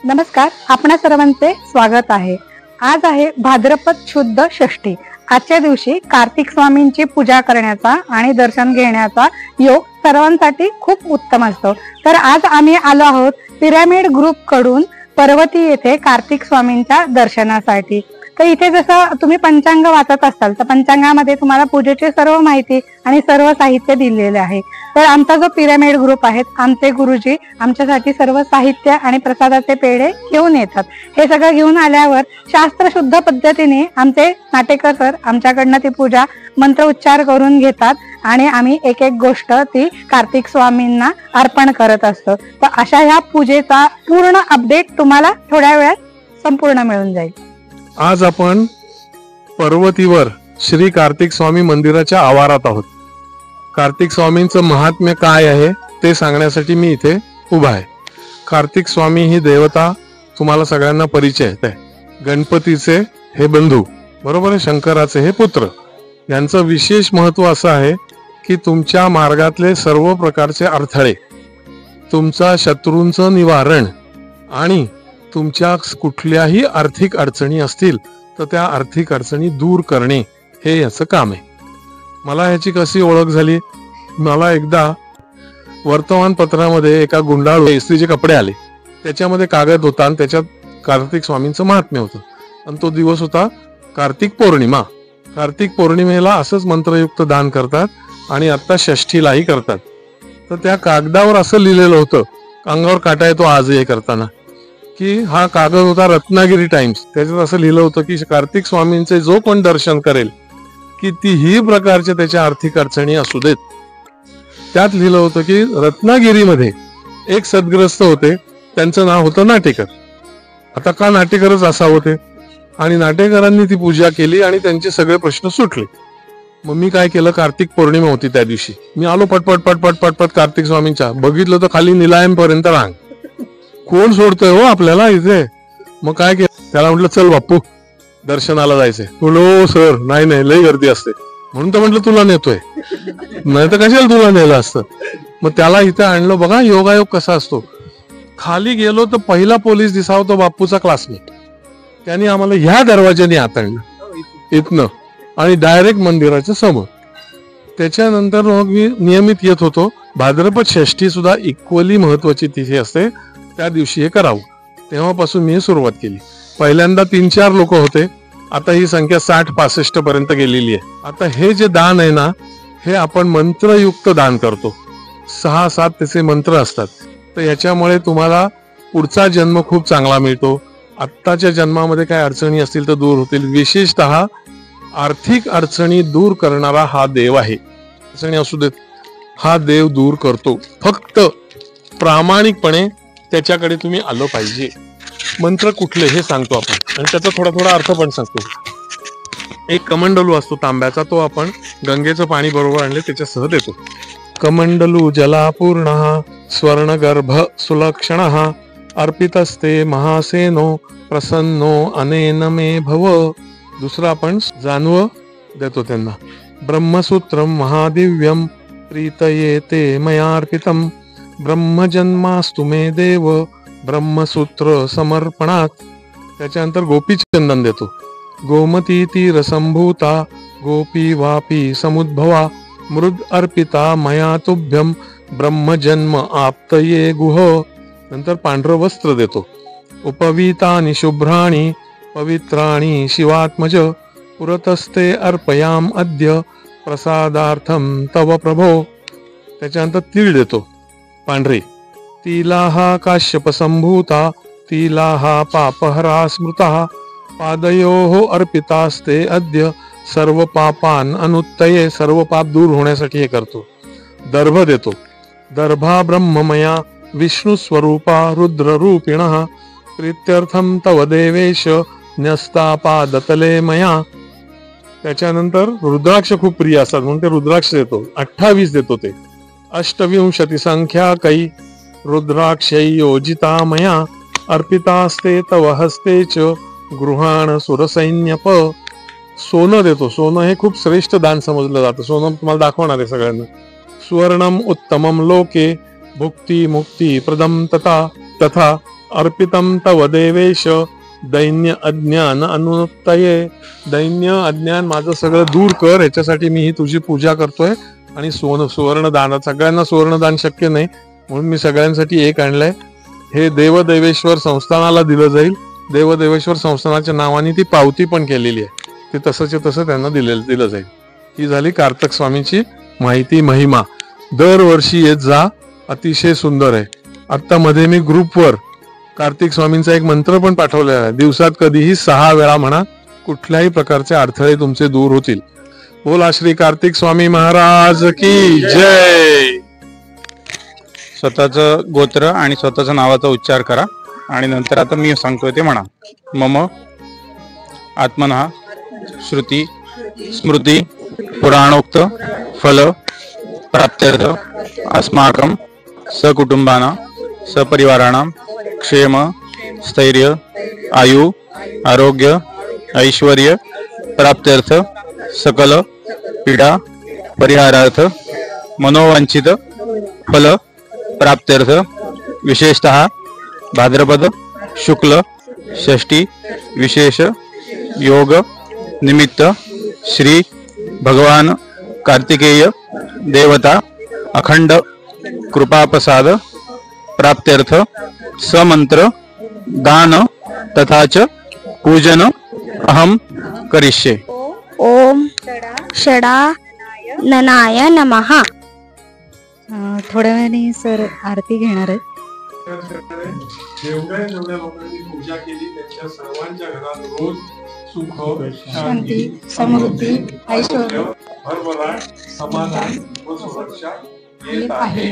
नमस्कार, आपणा सर्वांचे स्वागत आहे. आज आहे भाद्रपद शुद्ध षष्ठी. आजच्या दिवशी कार्तिक स्वामींची पूजा करण्याचा आणि दर्शन घेण्याचा योग सर्वांसाठी खूप उत्तम असतो. तर आज आम्ही आलो आहोत पिरामिड ग्रुप कडून पर्वती येथे कार्तिक स्वामींच्या दर्शनासाठी. तर इथे जसं तुम्ही पंचांग वाचत असाल तर पंचांगामध्ये तुम्हाला पूजेची सर्व माहिती आणि सर्व साहित्य दिलेले आहे. तर आमचा जो पिरामिड ग्रुप आहे, आमचे गुरुजी आमच्यासाठी सर्व साहित्य आणि प्रसादाचे पेढे घेऊन येतात. हे सगळं घेऊन आल्यावर शास्त्रशुद्ध पद्धतीने आमचे नाटेकर सर आमच्याकडनं ती पूजा मंत्र उच्चार करून घेतात आणि आम्ही एक एक गोष्ट ती कार्तिक स्वामींना अर्पण करत असतो. तर अशा ह्या पूजेचा पूर्ण अपडेट तुम्हाला थोड्या वेळात संपूर्ण मिळून जाईल. आज आपण पर्वतीवर श्री कार्तिक स्वामी मंदिराच्या आवारात आहोत. कार्तिक स्वामींचं महात्म्य काय आहे ते सांगण्यासाठी मी इथे उभा आहे. कार्तिक स्वामी ही देवता तुम्हाला सगळ्यांना परिचय आहे. गणपतीचे हे बंधू, बरोबर आहे, शंकराचे हे पुत्र. यांचं विशेष महत्व असं आहे की तुमच्या मार्गातले सर्व प्रकारचे अडथळे, तुमचा शत्रूंचं निवारण आणि तुमच्या कुठल्याही आर्थिक अडचणी असतील तर त्या आर्थिक अडचणी दूर करणे हे याचं काम आहे. मला ह्याची कशी ओळख झाली, मला एकदा वर्तमानपत्रामध्ये एका गुंडाळू इस्त्रीचे कपडे आले, त्याच्यामध्ये कागद होता आणि त्याच्यात कार्तिक स्वामींचं महात्म्य होतं आणि तो दिवस होता कार्तिक पौर्णिमा. कार्तिक पौर्णिमेला असंच मंत्रयुक्त दान करतात आणि आता षष्ठीलाही करतात. तर त्या कागदावर असं लिहिलेलं होतं, अंगावर काटा येतो आज हे करताना, की हा कागद होता रत्नागिरी टाइम्स. त्याच्यात असं लिहिलं होतं की कार्तिक स्वामींचे जो कोण दर्शन करेल कितीही प्रकारच्या त्याच्या आर्थिक अडचणी असू देत. त्यात लिहिलं होतं की रत्नागिरीमध्ये एक सद्ग्रस्त होते, त्यांचं नाव होतं नाटेकर. आता का नाटेकरच असावं ते, आणि नाटेकरांनी ती पूजा केली आणि त्यांचे सगळे प्रश्न सुटले. मग मी काय केलं, कार्तिक पौर्णिमा होती त्या दिवशी, मी आलो पटपट पटपट पटपट कार्तिक स्वामींच्या. बघितलं तर खाली निलायम पर्यंत रांग, कोण सोडतोय हो आपल्याला इथे. मग काय केलं, त्याला म्हटलं चल बाप्पू दर्शनाला जायचंय. बोलो सर नाही नाही लई गर्दी असते, म्हणून तर म्हटलं तुला नेतोय, नाही तर कशाला तुला नेलं असतं. मग त्याला इथे आणलं. बघा योगायोग कसा असतो. खाली गेलो तर पहिला पोलीस दिसावा तो बाप्पूचा क्लासमेट. त्यांनी आम्हाला ह्या दरवाज्याने आत आणलं इथनं आणि डायरेक्ट मंदिराच्या समोर. त्याच्यानंतर मग मी नियमित येत होतो. भाद्रपद षष्ठी सुद्धा इक्वली महत्वाची तिथी असते, त्या दिवशी हे करावं. तेव्हापासून मी सुरुवात केली. पहिल्यांदा 3-4 लोक होते, आता ही संख्या 60-65 पर्यंत गेलेली आहे. आता हे जे दान आहे ना, हे आपण मंत्रयुक्त दान करतो. 6-7 त्याचे मंत्र असतात. तर याच्यामुळे तुम्हाला पुढचा जन्म खूप चांगला मिळतो. आत्ताच्या जन्मामध्ये काय अडचणी असतील तर दूर होतील. विशेषतः आर्थिक अडचणी दूर करणारा हा देव आहे. अडचणी असू देत, हा देव दूर करतो. फक्त प्रामाणिकपणे त्याच्याकडे तुम्ही आलं पाहिजे. मंत्र कुठले हे सांगतो आपण आणि त्याचा थोडा थोडा अर्थ पण सांगतो. एक कमंडलू असतो तांब्याचा, तो आपण गंगेचं पाणी बरोबर आणले त्याच्यासह देतो. कमंडलू जलापूर्ण स्वर्णगर्भ सुलक्षण अर्पितस्ते महासेनो प्रसन्नो अनेन मे भव. दुसरं आपण जानव देतो त्यांना. ब्रह्मसूत्रम महादिव्यम प्रीतये ते मयार्पितम ब्रह्मजन्मास्तु मे देव ब्रह्मसूत्र समर्पणात. त्याच्यानंतर गोपीचंदन देतो. गोमती तीरसंभूता गोपी वापी समुद्भवा मृद अर्पिता मया तुभ्यम ब्रह्मजन्म आप्तये गुह. नंतर पांढरं वस्त्र देतो. उपवीतानि शुभ्राणि पवित्राणि शिवात्मज पुरतस्ते अर्पयाम अद्य प्रसादार्थम तव प्रभो. त्याच्यानंतर तीळ देतो पांढरे. तिलाहा काश्यप संभूता तिलाहा पापहरा स्मृता पादयोः अर्पितास्ते अद्य सर्व पापान अनुत्तये. सर्व पाप दूर होण्यासाठी हे करतो. दर्भ देतो. दर्भा ब्रह्ममया विष्णू स्वरूपा रुद्र रूपिणः प्रीत्यर्थम तव देवेश न्यस्ता पादतले मया. त्याच्यानंतर रुद्राक्ष खूप प्रिय असतात म्हणून ते रुद्राक्ष देतो. 28 देतो ते. 28 संख्याकै रुद्राक्षै योजिता मया अर्पितास्ते तव हस्ते च गृहाण सुरसैन्यप. सोनं देतो. सोनं हे खूप श्रेष्ठ दान समजलं जातं. सोनं तुम्हाला दाखवणार आहे सगळ्यांना. सुवर्णम उत्तमम लोके भुक्ती मुक्ती प्रदम तथा तथा अर्पितं तव देवेश दैन्य अज्ञान अनुत्तये. दैन्य अज्ञान माझं सगळं दूर कर, याच्यासाठी मी ही तुझी पूजा करतोय. आणि सुवर्णदान, सगळ्यांना सुवर्णदान शक्य नाही म्हणून मी सगळ्यांसाठी एक आणलंय. हे देवदेवेश्वर संस्थानाला दिलं जाईल. देवदेवेश्वर संस्थानाच्या नावाने ती पावती पण केलेली आहे, ते तसंच तसं त्यांना दिलं जाईल. ही झाली कार्तिक स्वामींची माहिती, महिमा. दरवर्षी येत जा, अतिशय सुंदर आहे. आता मध्ये मी ग्रुपवर कार्तिक स्वामींचा एक मंत्र पण पाठवलेला आहे. दिवसात कधीही 6 वेळा म्हणा, कुठल्याही प्रकारचे अडथळे तुमचे दूर होतील. बोला श्री कार्तिक स्वामी महाराज की जय. स्वतःचं गोत्र आणि स्वतःच्या नावाचा उच्चार करा आणि नंतर आता मी सांगतोय ते म्हणा. मम आत्मनः श्रुती स्मृती पुराणोक्त फल प्राप्त्यर्थ अस्माकं सकुटुंबानां सपरिवाराणां क्षेम स्थैर्य आयु आरोग्य ऐश्वर्य प्राप्त्यर्थ सकल पीडा परिहारार्थ मनोवांछित फल प्राप्त्यर्थ विशेषतः भाद्रपद शुक्ल षष्ठी विशेष योग निमित्त श्री भगवान कार्तिकेय देवता अखंड कृपाप्रसाद प्राप्त्यर्थ समंत्र दान तथा च पूजन अहम करिष्ये. ओम षडा ननाय नमः. थोड्या वेळाने सर आरती घेणार आहेत. जेवढ्या लोकांनी पूजा केली त्यांच्या सर्वांच्या घरात रोज सुख शांती समृद्धी ऐश्वर्य भरभराट समाधान व सुरक्षा येत आहे.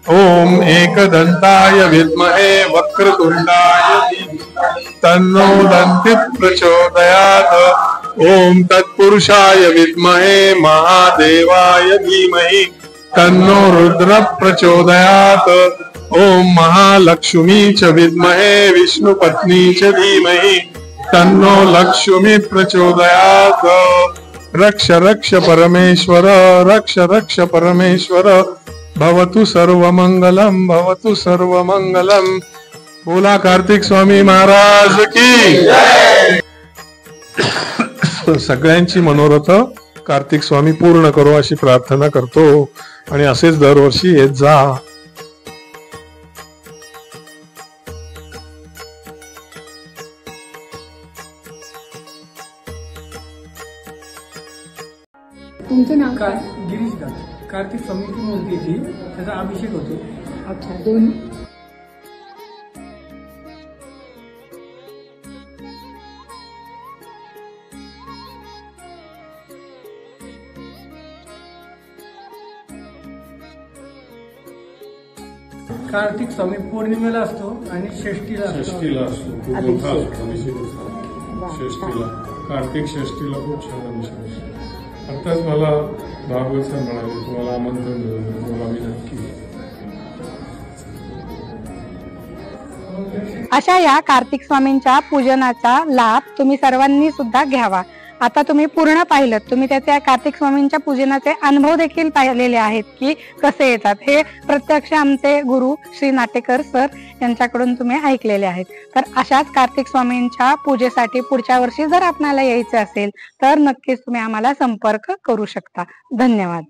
ओम एकदंताय विद्महे वक्रतुंडाय धीमहि तन्नो दन्ति प्रचोदयात्. ओम तत्पुरुषाय विद्महे महादेवाय धीमहि तन्नो रुद्र प्रचोदयात्. ओम महालक्ष्मी च विद्महे विष्णुपत्नी च धीमहि तन्नो लक्ष्मी प्रचोदयात्. रक्ष रक्ष परमेश्वर रक्ष रक्ष परमेश्वर भवतु सर्वमंगलम भवतु सर्वमंगलम. बोला कार्तिक स्वामी महाराज की जय. सगळ्यांची मनोरथ कार्तिक स्वामी पूर्ण करो अशी प्रार्थना करतो आणि असेच दरवर्षी येत जा. तुमचं नाव गिरीश दास. कार्तिक स्वामींची मूर्ती ती त्याचा अभिषेक होतो. अच्छा, दोन कार्तिक स्वामी पौर्णिमेला असतो आणि षष्टीला असतो. षष्टीला कार्तिक षष्टीला खूप छान अभिषेक असतो. आताच मला भागवत सर म्हणाले तुम्हाला आमंत्रण दिलं, तुम्हाला मी नक्की. अशा या कार्तिक स्वामींच्या पूजनाचा लाभ तुम्ही सर्वांनी सुद्धा घ्यावा. आता तुम्ही पूर्ण पाहिलं, तुम्ही त्याच्या कार्तिक स्वामींच्या पूजनाचे अनुभव देखील पाहिलेले आहेत की कसे येतात. हे प्रत्यक्ष आमचे गुरु श्री नाटेकर सर यांच्याकडून तुम्ही ऐकलेले आहेत. तर अशाच कार्तिक स्वामींच्या पूजेसाठी पुढच्या वर्षी जर आपल्याला यायचे असेल तर नक्कीच तुम्ही आम्हाला संपर्क करू शकता. धन्यवाद.